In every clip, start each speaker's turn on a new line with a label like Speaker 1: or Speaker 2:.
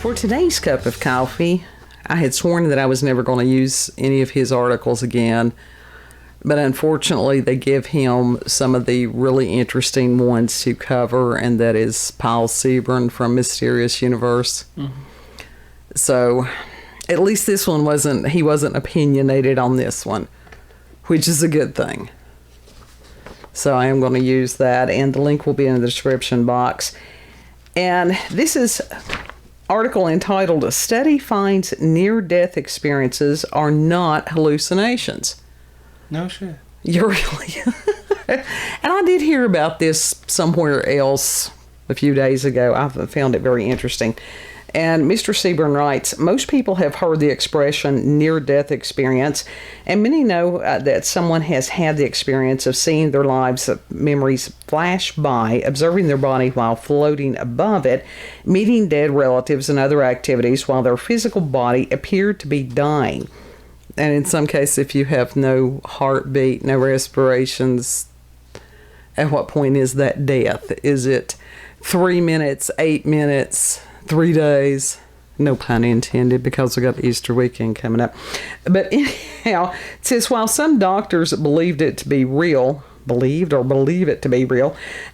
Speaker 1: For today's cup of coffee, I had sworn that I was never going to use any of his articles again, but unfortunately they give him some of the really interesting ones to cover, and that is Paul Seaburn from Mysterious Universe. Mm-hmm. So at least this one he wasn't opinionated on this one, which is a good thing. So I am going to use that, and the link will be in the description box. And this is article entitled, "A Study Finds Near-Death Experiences Are Not Hallucinations."
Speaker 2: No shit.
Speaker 1: You're really... And I did hear about this somewhere else a few days ago. I found it very interesting. And Mr. Seaburn writes, "Most people have heard the expression near-death experience, and many know that someone has had the experience of seeing their lives' memories flash by, observing their body while floating above it, meeting dead relatives and other activities while their physical body appeared to be dying." And in some cases, if you have no heartbeat, no respirations, at what point is that death? Is it 3 minutes, 8 minutes, 3 days? No pun intended, because we got Easter weekend coming up. But anyhow, it says, while some doctors believe it to be real, a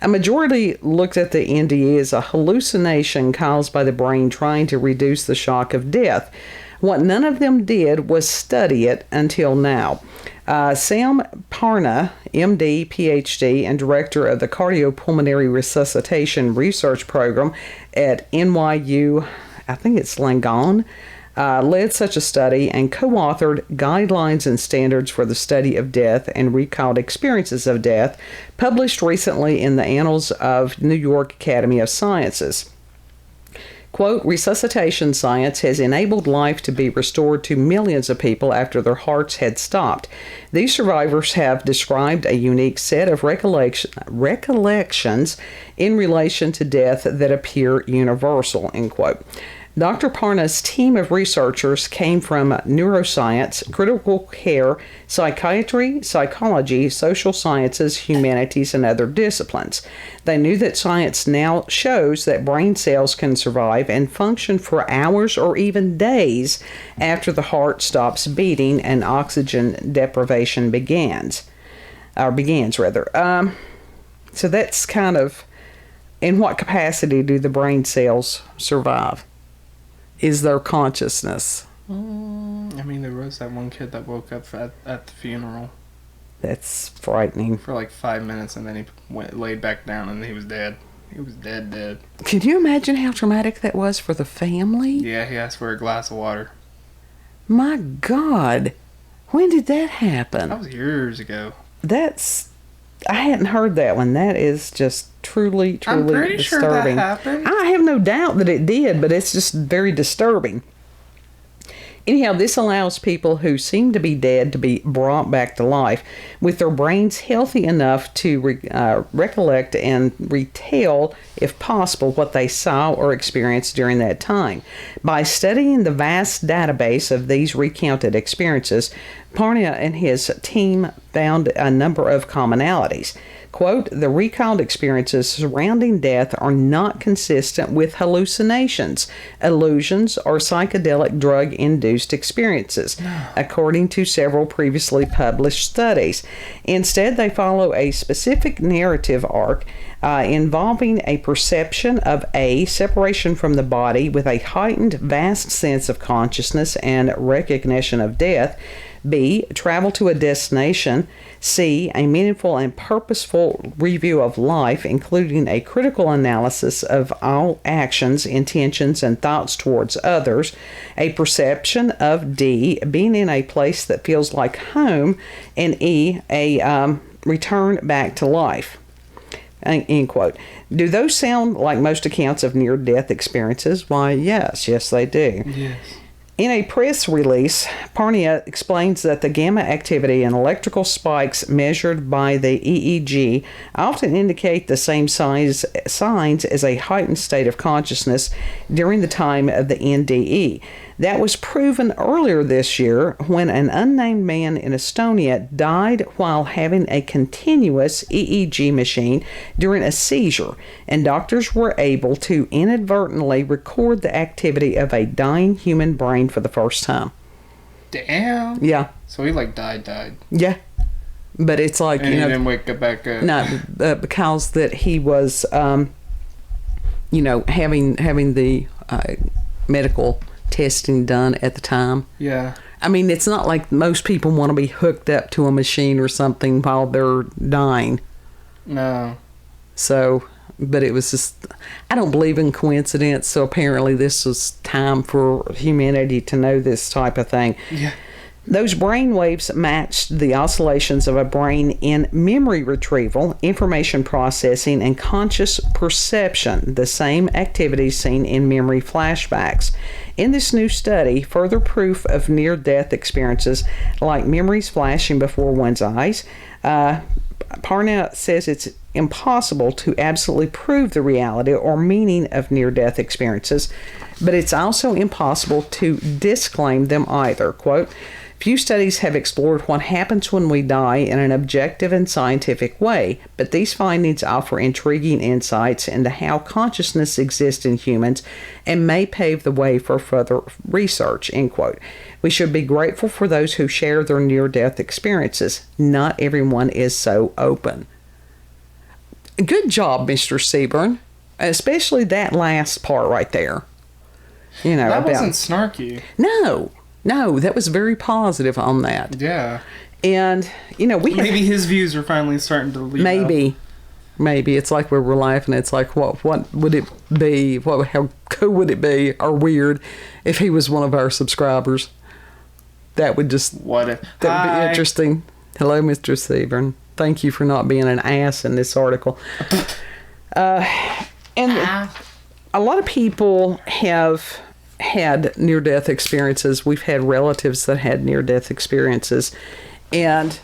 Speaker 1: majority looked at the NDE as a hallucination caused by the brain trying to reduce the shock of death. What none of them did was study it until now. SAMHSA, MD, PhD, and director of the Cardiopulmonary Resuscitation Research Program at NYU, I think it's Langone, led such a study and co-authored Guidelines and Standards for the Study of Death and Recalled Experiences of Death, published recently in the Annals of New York Academy of Sciences. Quote, "Resuscitation science has enabled life to be restored to millions of people after their hearts had stopped. These survivors have described a unique set of recollections in relation to death that appear universal," end quote. Dr. Parna's team of researchers came from neuroscience, critical care, psychiatry, psychology, social sciences, humanities, and other disciplines. They knew that science now shows that brain cells can survive and function for hours or even days after the heart stops beating and oxygen deprivation begins. So that's kind of, in what capacity do the brain cells survive? Is their consciousness?
Speaker 2: I mean, there was that one kid that woke up at the funeral.
Speaker 1: That's frightening.
Speaker 2: For like 5 minutes, and then he laid back down, and he was dead. He was dead.
Speaker 1: Can you imagine how traumatic that was for the family?
Speaker 2: Yeah, he asked for a glass of water.
Speaker 1: My God. When did that happen?
Speaker 2: That was years ago.
Speaker 1: I hadn't heard that one. That is just truly
Speaker 2: I'm pretty
Speaker 1: disturbing.
Speaker 2: Sure that happened.
Speaker 1: I have no doubt that it did, but it's just very disturbing. Anyhow, this allows people who seem to be dead to be brought back to life with their brains healthy enough to recollect and retell, if possible, what they saw or experienced during that time. By studying the vast database of these recounted experiences, Parna and his team found a number of commonalities. Quote, "The recalled experiences surrounding death are not consistent with hallucinations, illusions, or psychedelic drug-induced experiences, according to several previously published studies. Instead, they follow a specific narrative arc involving a perception of A, separation from the body with a heightened, vast sense of consciousness and recognition of death, B, travel to a destination, C, a meaningful and purposeful review of life, including a critical analysis of all actions, intentions, and thoughts towards others, a perception of D, being in a place that feels like home, and E, a return back to life." End quote. Do those sound like most accounts of near-death experiences? Why, yes, they do.
Speaker 2: Yes.
Speaker 1: In a press release, Parnia explains that the gamma activity and electrical spikes measured by the EEG often indicate the same signs as a heightened state of consciousness during the time of the NDE. That was proven earlier this year when an unnamed man in Estonia died while having a continuous EEG machine during a seizure, and doctors were able to inadvertently record the activity of a dying human brain for the first time.
Speaker 2: Damn.
Speaker 1: Yeah.
Speaker 2: So he like died.
Speaker 1: Yeah. But it's like,
Speaker 2: and he didn't wake up back up.
Speaker 1: No, because that he was, having the medical testing done at the time.
Speaker 2: Yeah.
Speaker 1: I mean, it's not like most people want to be hooked up to a machine or something while they're dying.
Speaker 2: No.
Speaker 1: So, but it was just, I don't believe in coincidence, so apparently this was time for humanity to know this type of thing.
Speaker 2: Yeah.
Speaker 1: Those brain waves matched the oscillations of a brain in memory retrieval, information processing, and conscious perception, the same activities seen in memory flashbacks. In this new study, further proof of near-death experiences like memories flashing before one's eyes, Parnell says it's impossible to absolutely prove the reality or meaning of near-death experiences, but it's also impossible to disclaim them either. Quote, few studies have explored what happens when we die in an objective and scientific way, but these findings offer intriguing insights into how consciousness exists in humans and may pave the way for further research, end quote. We should be grateful for those who share their near-death experiences. Not everyone is so open. Good job, Mr. Seaburn, especially that last part right there.
Speaker 2: That wasn't snarky.
Speaker 1: No, that was very positive on that.
Speaker 2: Yeah.
Speaker 1: And,
Speaker 2: maybe his views are finally starting to lead
Speaker 1: Maybe. It's like we were laughing. It's like, what would it be? How cool would it be, or weird, if he was one of our subscribers? That would just... That would be interesting. Hello, Mr. Seaburn. Thank you for not being an ass in this article. And a lot of people have had near-death experiences. We've had relatives that had near-death experiences, and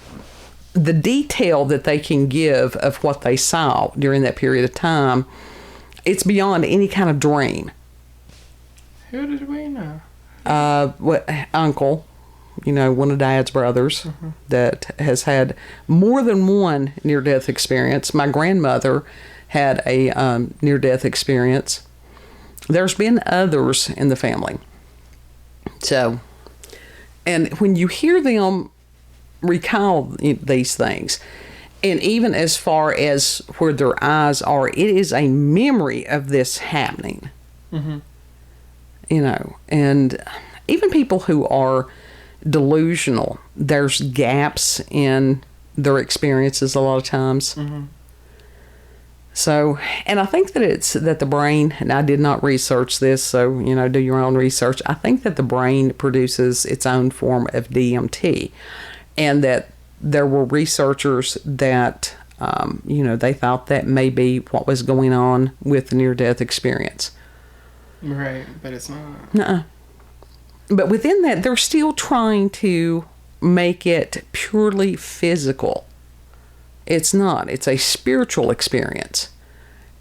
Speaker 1: the detail that they can give of what they saw during that period of time, it's beyond any kind of dream.
Speaker 2: Who did we know?
Speaker 1: Uncle, one of Dad's brothers, that has had more than one near-death experience. My grandmother had a near-death experience. There's been others in the family. So, and when you hear them recall these things, and even as far as where their eyes are, it is a memory of this happening. Mm-hmm. And even people who are delusional, there's gaps in their experiences a lot of times. Mm-hmm. So, and I think that it's that the brain, and I did not research this, so, do your own research. I think that the brain produces its own form of DMT, and that there were researchers that, they thought that may be what was going on with the near-death experience.
Speaker 2: Right, but it's not.
Speaker 1: Nuh-uh. But within that, they're still trying to make it purely physical. It's not. It's a spiritual experience.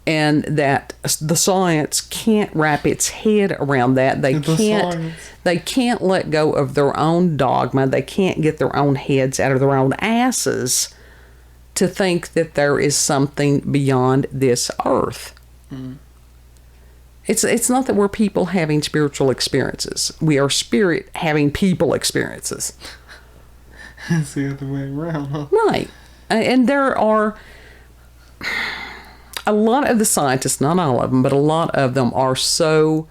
Speaker 1: And that the science can't wrap its head around that. They can't let go of their own dogma. They can't get their own heads out of their own asses to think that there is something beyond this earth. Mm. It's not that we're people having spiritual experiences. We are spirit having people experiences.
Speaker 2: It's the other way around, huh?
Speaker 1: Right. And there are a lot of the scientists, not all of them, but a lot of them are so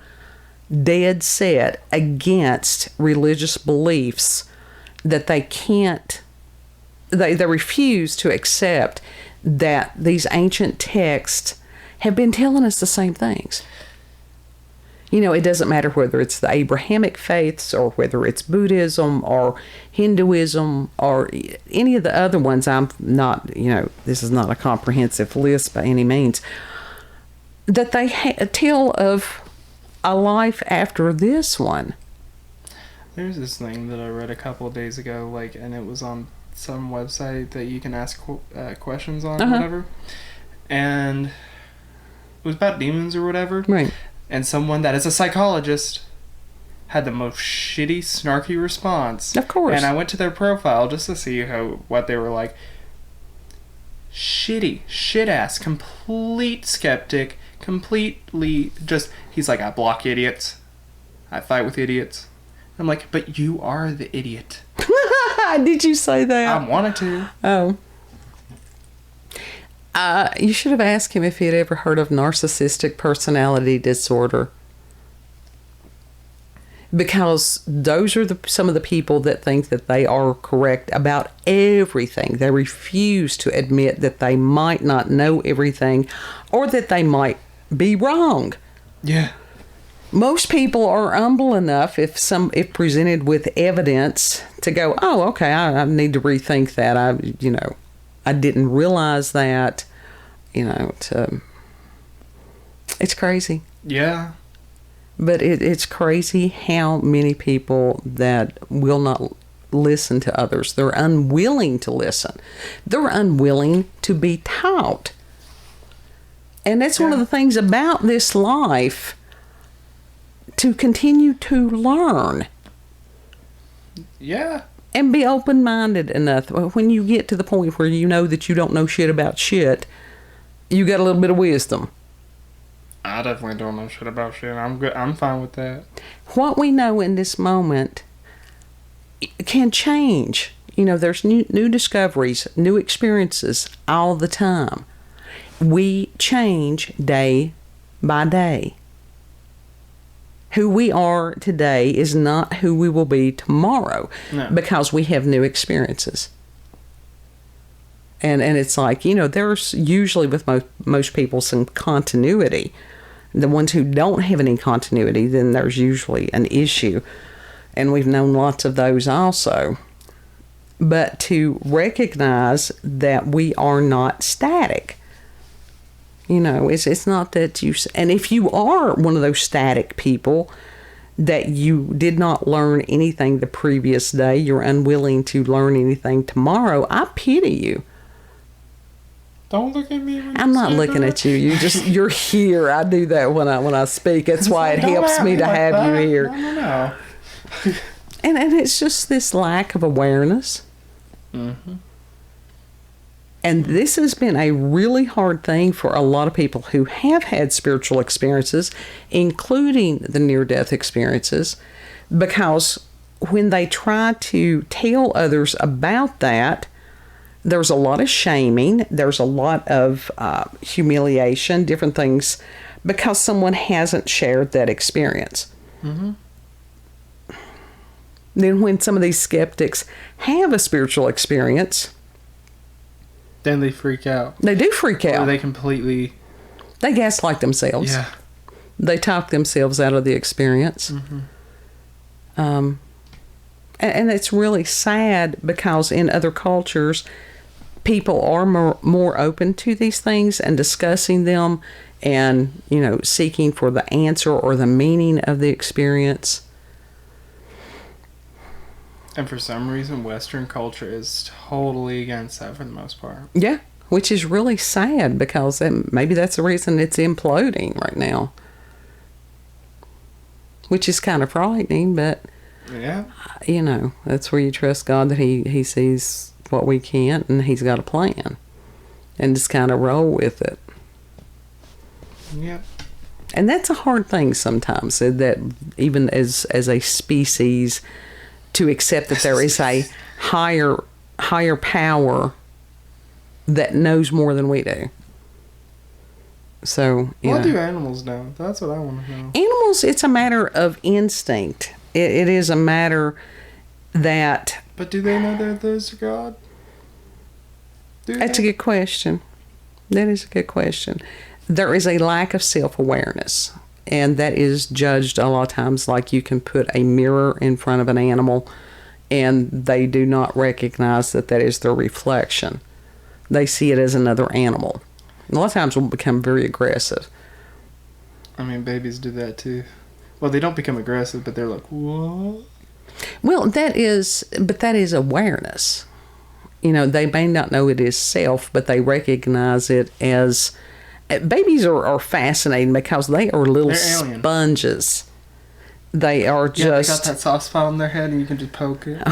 Speaker 1: dead set against religious beliefs that they can't, they refuse to accept that these ancient texts have been telling us the same things. It doesn't matter whether it's the Abrahamic faiths or whether it's Buddhism or Hinduism or any of the other ones. I'm not, this is not a comprehensive list by any means. That they tell of a life after this one.
Speaker 2: There's this thing that I read a couple of days ago, and it was on some website that you can ask questions on or whatever. And it was about demons or whatever.
Speaker 1: Right.
Speaker 2: And someone that is a psychologist had the most shitty, snarky response.
Speaker 1: Of course.
Speaker 2: And I went to their profile just to see what they were like. Shitty, shit-ass, complete skeptic, completely just... He's like, I block idiots. I fight with idiots. I'm like, but you are the idiot.
Speaker 1: Did you say that?
Speaker 2: I wanted to.
Speaker 1: Oh. You should have asked him if he had ever heard of narcissistic personality disorder. Because those are some of the people that think that they are correct about everything. They refuse to admit that they might not know everything or that they might be wrong.
Speaker 2: Yeah.
Speaker 1: Most people are humble enough if presented with evidence to go, oh, okay, I need to rethink that. I didn't realize that. It's crazy.
Speaker 2: Yeah.
Speaker 1: But it's crazy how many people that will not listen to others. They're unwilling to listen. They're unwilling to be taught. And that's one of the things about this life, to continue to learn.
Speaker 2: Yeah.
Speaker 1: And be open-minded enough. When you get to the point where you know that you don't know shit about shit, you got a little bit of wisdom.
Speaker 2: I definitely don't know shit about shit. I'm good. I'm fine with that.
Speaker 1: What we know in this moment can change. There's new discoveries, new experiences all the time. We change day by day. Who we are today is not who we will be tomorrow.
Speaker 2: No.
Speaker 1: Because we have new experiences. And it's like, there's usually with most people some continuity. The ones who don't have any continuity, then there's usually an issue. And we've known lots of those also. But to recognize that we are not static. It's not that you... And if you are one of those static people that you did not learn anything the previous day, you're unwilling to learn anything tomorrow, I pity you.
Speaker 2: Don't look at me.
Speaker 1: I'm not looking at you. You're here. I do that when I speak. That's why it helps me to have you here.
Speaker 2: No.
Speaker 1: And it's just this lack of awareness.
Speaker 2: Mm-hmm.
Speaker 1: And this has been a really hard thing for a lot of people who have had spiritual experiences, including the near-death experiences, because when they try to tell others about that, there's a lot of shaming, there's a lot of humiliation, different things, because someone hasn't shared that experience.
Speaker 2: Mm-hmm.
Speaker 1: Then when some of these skeptics have a spiritual experience,
Speaker 2: then they freak out.
Speaker 1: They do freak out.
Speaker 2: Or they completely...
Speaker 1: They gaslight themselves.
Speaker 2: Yeah.
Speaker 1: They talk themselves out of the experience.
Speaker 2: Mm-hmm.
Speaker 1: And it's really sad because in other cultures, people are more open to these things and discussing them and, seeking for the answer or the meaning of the experience.
Speaker 2: And for some reason, Western culture is totally against that for the most part.
Speaker 1: Yeah, which is really sad because maybe that's the reason it's imploding right now. Which is kind of frightening, but,
Speaker 2: yeah,
Speaker 1: that's where you trust God that He sees what we can't and He's got a plan. And just kind of roll with it.
Speaker 2: Yeah.
Speaker 1: And that's a hard thing sometimes, that even as a species, to accept that there is a higher power that knows more than we do. So,
Speaker 2: what do animals know? That's what I want to know.
Speaker 1: Animals, it's a matter of instinct. It is a matter that...
Speaker 2: But do they know that there's a God?
Speaker 1: That's a good question. That is a good question. There is a lack of self-awareness. And that is judged a lot of times like you can put a mirror in front of an animal and they do not recognize that is their reflection. They see it as another animal. A lot of times we'll become very aggressive.
Speaker 2: I mean, babies do that too. Well, they don't become aggressive, but they're like, what?
Speaker 1: Well, that is awareness. They may not know it is self, but they recognize it as... Babies are fascinating because they are little sponges. They are
Speaker 2: Yeah, they got
Speaker 1: just...
Speaker 2: that soft spot on their head, and you can just poke it.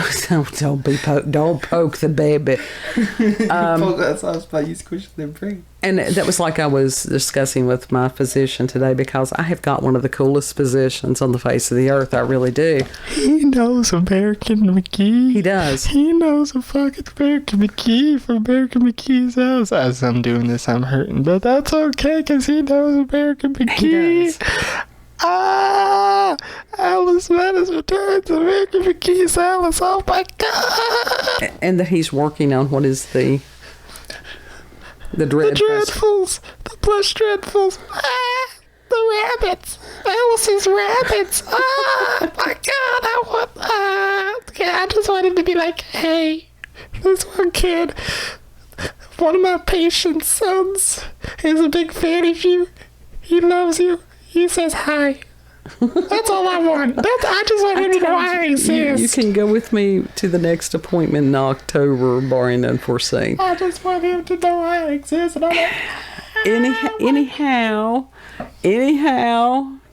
Speaker 1: Don't poke the baby.
Speaker 2: Poke that soft spot, you squish their brain.
Speaker 1: And that was like I was discussing with my physician today, because I have got one of the coolest physicians on the face of the earth. I really do.
Speaker 2: He knows American McGee.
Speaker 1: He does.
Speaker 2: He knows a fucking American McGee from American McGee's house. As I'm doing this, I'm hurting, but that's okay, because he knows American McGee.
Speaker 1: He does.
Speaker 2: Alice Madness returns to American McGee's Alice. Oh my God.
Speaker 1: And that he's working on what is the
Speaker 2: dreadfuls. The plush dreadfuls. The rabbits. Alice's rabbits. Oh my God. I just wanted to be like, hey, this one kid, one of my patient's sons, is a big fan of you. He loves you. He says hi. That's all I want. I just want him to know I exist.
Speaker 1: You can go with me to the next appointment in October, barring unforeseen.
Speaker 2: I just want him to know I exist. And I'm like,
Speaker 1: anyhow,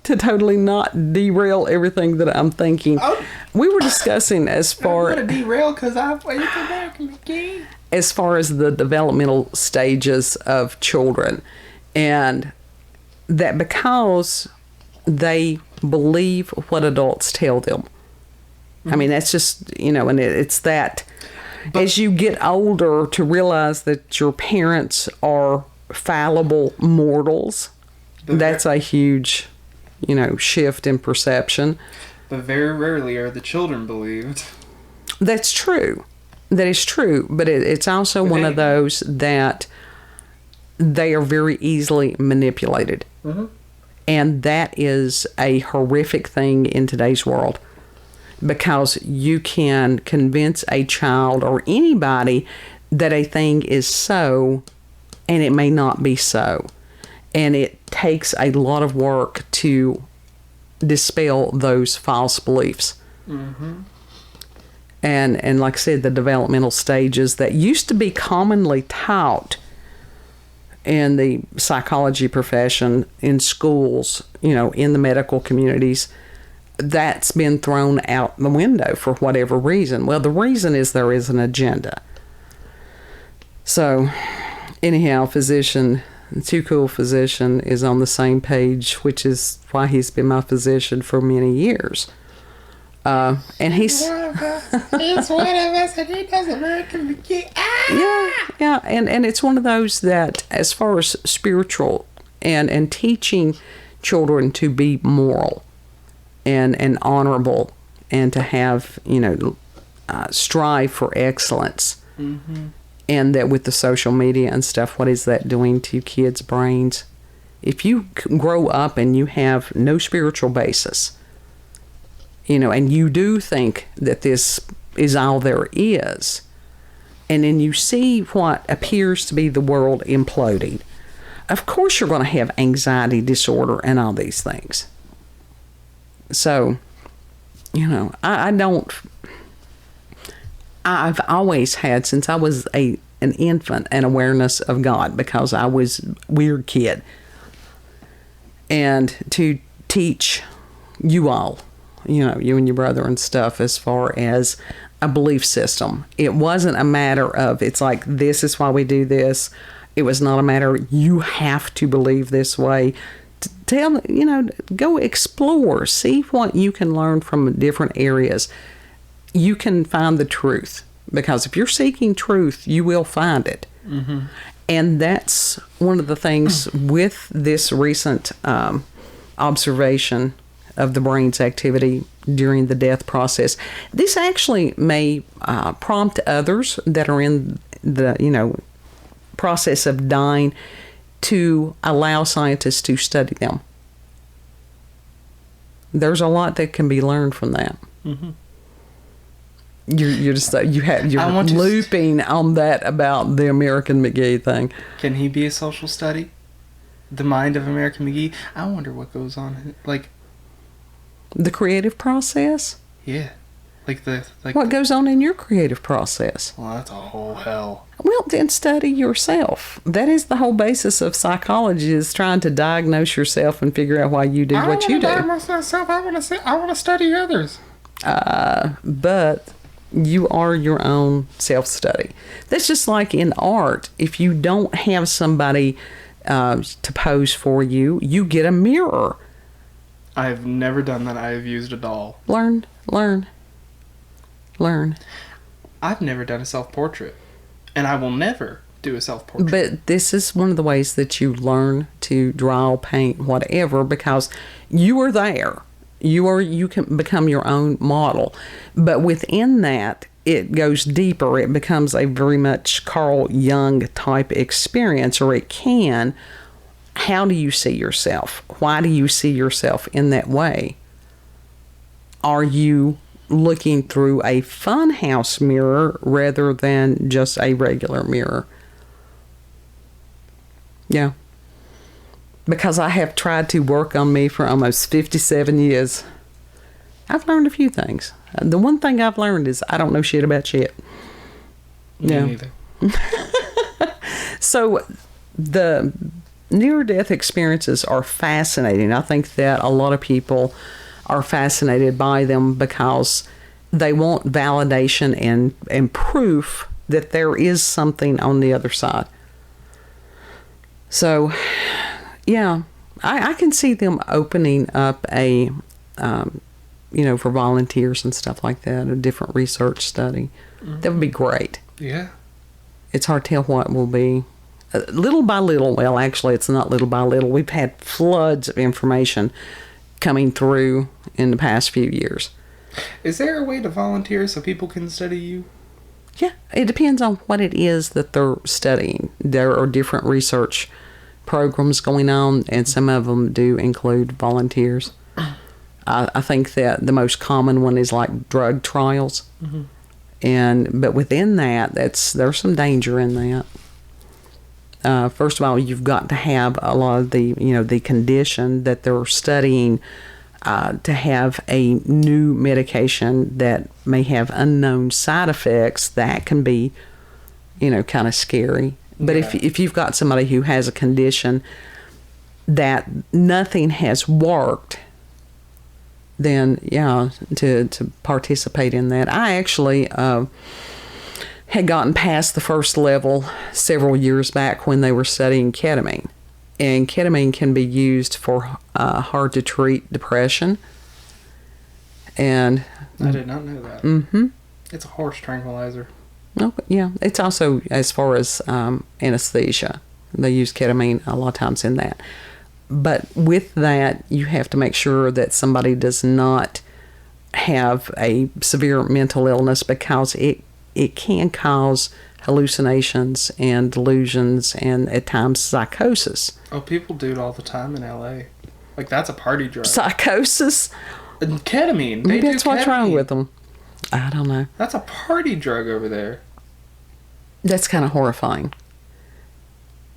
Speaker 1: to totally not derail everything that I'm thinking, we were discussing as far...
Speaker 2: I'm going to derail because I went to American McGee.
Speaker 1: As far as the developmental stages of children, and that because they believe what adults tell them. I mean, that's just, and it's that as you get older to realize that your parents are fallible mortals, that's a huge, shift in perception.
Speaker 2: But very rarely are the children believed.
Speaker 1: That's true. That is true. But it's also one of those that they are very easily manipulated. Mm-hmm. And that is a horrific thing in today's world, because you can convince a child or anybody that a thing is so, and it may not be so. And it takes a lot of work to dispel those false beliefs. Mm-hmm. And like I said, the developmental stages that used to be commonly taught in the psychology profession, in schools, in the medical communities, that's been thrown out the window for whatever reason. Well, the reason is there is an agenda. So, anyhow, Too Cool Physician is on the same page, which is why he's been my physician for many years. And he's one of us, and he does American McGee. Yeah, and it's one of those that, as far as spiritual and teaching children to be moral and honorable, and to have strive for excellence, mm-hmm. And that with the social media and stuff, what is that doing to kids' brains? If you grow up and you have no spiritual basis, and you do think that this is all there is, and then you see what appears to be the world imploding, of course you're going to have anxiety disorder and all these things. So, I've always had, since I was an infant, an awareness of God, because I was a weird kid. And to teach you all, you and your brother and stuff, as far as a belief system. It wasn't a matter of, it's like, this is why we do this. It was not a matter of, you have to believe this way. Go explore, see what you can learn from different areas. You can find the truth, because if you're seeking truth, you will find it. Mm-hmm. And that's one of the things with this recent observation of the brain's activity during the death process. This actually may prompt others that are in the process of dying to allow scientists to study them. There's a lot that can be learned from that. Mm-hmm. You're looping on that about the American McGee thing.
Speaker 2: Can he be a social study? The mind of American McGee? I wonder what goes on. Like,
Speaker 1: the creative process?
Speaker 2: Yeah.
Speaker 1: What goes on in your creative process?
Speaker 3: Well, that's a whole hell.
Speaker 1: Well, then study yourself. That is the whole basis of psychology, is trying to diagnose yourself and figure out why you do what you do.
Speaker 3: I don't want to diagnose myself. I want to study others.
Speaker 1: But you are your own self-study. That's just like in art. If you don't have somebody to pose for you, you get a mirror.
Speaker 3: I've never done that. I have used a doll.
Speaker 1: Learn.
Speaker 3: I've never done a self-portrait. And I will never do a self-portrait.
Speaker 1: But this is one of the ways that you learn to draw, paint, whatever, because you are there. You can become your own model. But within that, it goes deeper. It becomes a very much Carl Jung type experience, or it can. How do you see yourself? Why do you see yourself in that way? Are you looking through a funhouse mirror rather than just a regular mirror? Yeah. Because I have tried to work on me for almost 57 years. I've learned a few things. The one thing I've learned is I don't know shit about shit.
Speaker 3: Me neither.
Speaker 1: So the near-death experiences are fascinating. I think that a lot of people are fascinated by them because they want validation and proof that there is something on the other side. So, yeah, I can see them opening up a, for volunteers and stuff like that, a different research study. Mm-hmm. That would be great.
Speaker 3: Yeah.
Speaker 1: It's hard to tell what will be. Little by little, well, actually, it's not little by little. We've had floods of information coming through in the past few years.
Speaker 3: Is there a way to volunteer so people can study you?
Speaker 1: Yeah, it depends on what it is that they're studying. There are different research programs going on, and some of them do include volunteers. I think that the most common one is like drug trials. Mm-hmm. But within that, there's some danger in that. First of all, you've got to have a lot of the condition that they're studying to have a new medication that may have unknown side effects that can be, kind of scary. But if you've got somebody who has a condition that nothing has worked, then to participate in that. I actually had gotten past the first level several years back when they were studying ketamine. And ketamine can be used for hard to treat depression. And
Speaker 3: I did not know that.
Speaker 1: Mm-hmm.
Speaker 3: It's a horse tranquilizer.
Speaker 1: Oh, yeah. It's also as far as anesthesia. They use ketamine a lot of times in that. But with that, you have to make sure that somebody does not have a severe mental illness, because it can cause hallucinations and delusions and at times psychosis.
Speaker 3: Oh, people do it all the time in LA. Like, that's a party drug.
Speaker 1: Psychosis?
Speaker 3: And ketamine.
Speaker 1: Maybe that's what's wrong with them. I don't know.
Speaker 3: That's a party drug over there.
Speaker 1: That's kind of horrifying.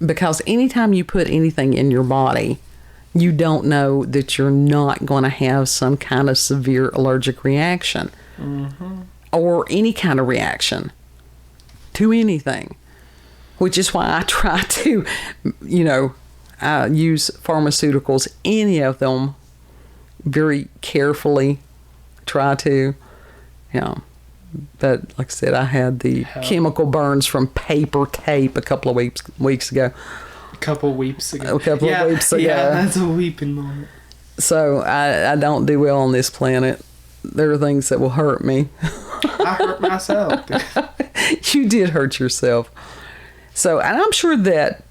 Speaker 1: Because anytime you put anything in your body, you don't know that you're not going to have some kind of severe allergic reaction. Mm-hmm. Or any kind of reaction to anything, which is why I try to, use pharmaceuticals, any of them, very carefully. Try to, But like I said, I had the chemical burns from paper tape a couple of weeks ago.
Speaker 3: A couple of weeps ago.
Speaker 1: Yeah,
Speaker 3: that's a weeping moment.
Speaker 1: So I don't do well on this planet. There are things that will hurt me.
Speaker 3: I hurt myself.
Speaker 1: You did hurt yourself. So, and I'm sure that,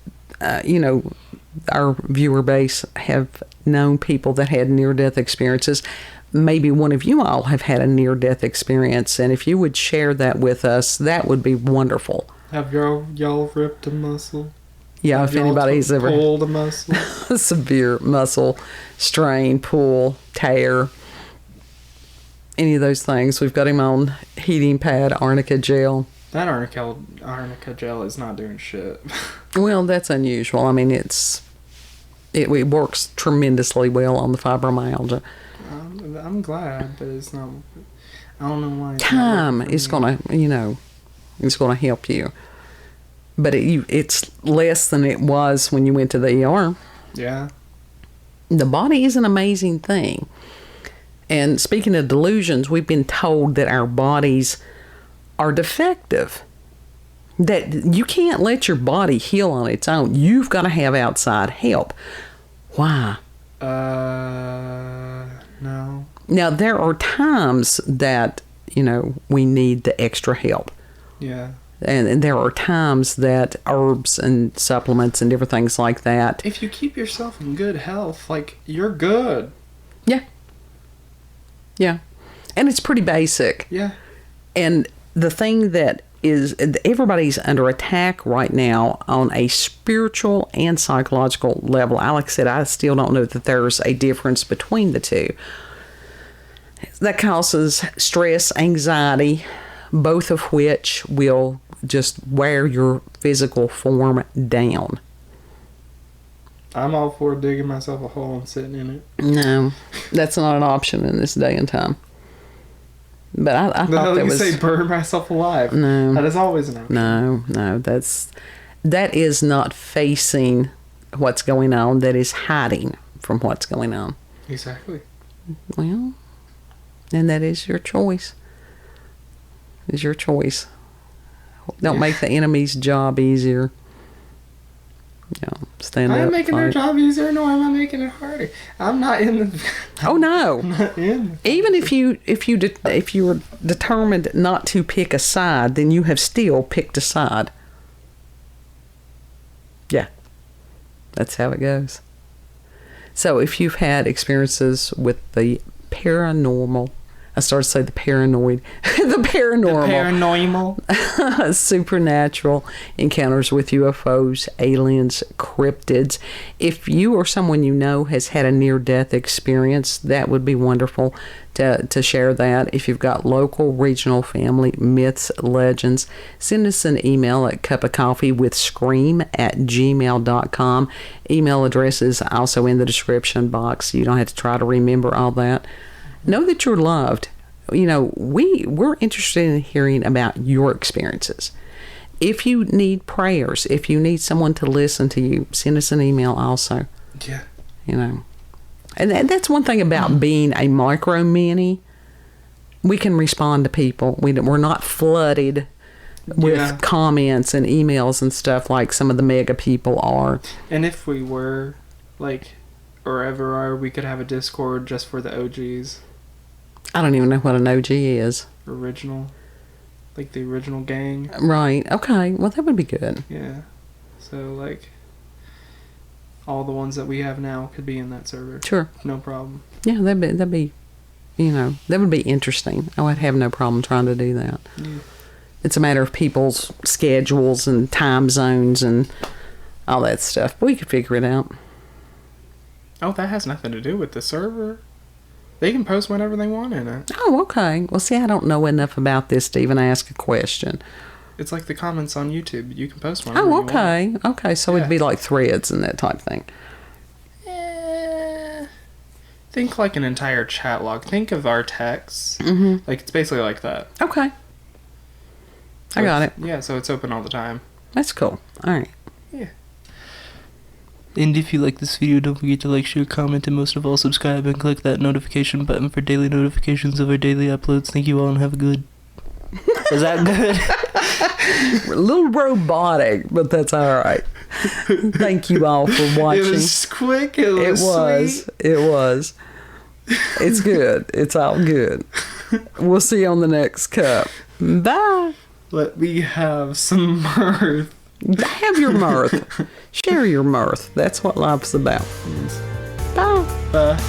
Speaker 1: our viewer base have known people that had near-death experiences. Maybe one of you all have had a near-death experience, and if you would share that with us, that would be wonderful.
Speaker 3: Have y'all ripped a muscle?
Speaker 1: Yeah,
Speaker 3: have
Speaker 1: if anybody's ever
Speaker 3: pulled a muscle,
Speaker 1: severe muscle strain, pull, tear, any of those things, we've got him on heating pad, arnica gel.
Speaker 3: That arnica gel is not doing shit.
Speaker 1: Well, that's unusual. I mean, it works tremendously well on the fibromyalgia.
Speaker 3: I'm glad, but it's not. I don't know why.
Speaker 1: Time is gonna, it's gonna help you. But it's less than it was when you went to the ER.
Speaker 3: Yeah.
Speaker 1: The body is an amazing thing. And speaking of delusions, we've been told that our bodies are defective. That you can't let your body heal on its own. You've got to have outside help. Why?
Speaker 3: No.
Speaker 1: Now, there are times that, we need the extra help.
Speaker 3: Yeah.
Speaker 1: And there are times that herbs and supplements and different things like that.
Speaker 3: If you keep yourself in good health, like, you're good.
Speaker 1: Yeah. Yeah. And it's pretty basic.
Speaker 3: Yeah.
Speaker 1: And the thing that is, everybody's under attack right now on a spiritual and psychological level. Like I said, I still don't know that there's a difference between the two. That causes stress, anxiety, both of which will just wear your physical form down.
Speaker 3: I'm all for digging myself a hole and sitting in it.
Speaker 1: No, that's not an option in this day and time. But I thought that was...
Speaker 3: say burn myself alive.
Speaker 1: No.
Speaker 3: That is always an option.
Speaker 1: No, that is not facing what's going on. That is hiding from what's going on.
Speaker 3: Exactly.
Speaker 1: Well, and that is your choice. Is your choice. Don't make the enemy's job easier. Stand up.
Speaker 3: I'm making their
Speaker 1: fight.
Speaker 3: job easier. No, I'm not making it harder. I'm not in the.
Speaker 1: Oh no!
Speaker 3: I'm not in.
Speaker 1: Even if you were determined not to pick a side, then you have still picked a side. Yeah, that's how it goes. So if you've had experiences with the paranormal, I started to say the paranoid, the paranormal, supernatural encounters with UFOs, aliens, cryptids. If you or someone you know has had a near-death experience, that would be wonderful to share that. If you've got local, regional, family, myths, legends, send us an email at cupofcoffeewithscream@gmail.com. Email address is also in the description box. You don't have to try to remember all that. Know that you're loved. We're interested in hearing about your experiences. If you need prayers, if you need someone to listen to you, send us an email also.
Speaker 3: Yeah.
Speaker 1: And that's one thing about being a micro mini. We can respond to people. We're not flooded with comments and emails and stuff like some of the mega people are.
Speaker 3: And if we were, or ever are, we could have a Discord just for the OGs.
Speaker 1: I don't even know what an OG is.
Speaker 3: Original. Like the original gang.
Speaker 1: Right. Okay. Well, that would be good.
Speaker 3: Yeah. So, all the ones that we have now could be in that server.
Speaker 1: Sure.
Speaker 3: No problem.
Speaker 1: Yeah, that'd be, that would be interesting. I would have no problem trying to do that.
Speaker 3: Yeah.
Speaker 1: It's a matter of people's schedules and time zones and all that stuff. But we could figure it out.
Speaker 3: Oh, that has nothing to do with the server. They can post whenever they want in it.
Speaker 1: Oh, okay. Well, see, I don't know enough about this to even ask a question.
Speaker 3: It's like the comments on YouTube. You can post whenever you want.
Speaker 1: Okay. So it'd be like threads and that type thing.
Speaker 3: Think like an entire chat log. Think of our texts.
Speaker 1: Mm-hmm.
Speaker 3: It's basically like that.
Speaker 1: Okay. I got it.
Speaker 3: Yeah, so it's open all the time.
Speaker 1: That's cool. All right.
Speaker 3: Yeah.
Speaker 4: And if you like this video, don't forget to like, share, comment, and most of all, subscribe and click that notification button for daily notifications of our daily uploads. Thank you all and have a good... Was that good?
Speaker 1: A little robotic, but that's all right. Thank you all for watching.
Speaker 3: It was quick. It was sweet.
Speaker 1: It was. It's good. It's all good. We'll see you on the next cup. Bye.
Speaker 3: Let me have some mirth.
Speaker 1: Have your mirth. Share your mirth. That's what life's about. Bye.
Speaker 3: Bye.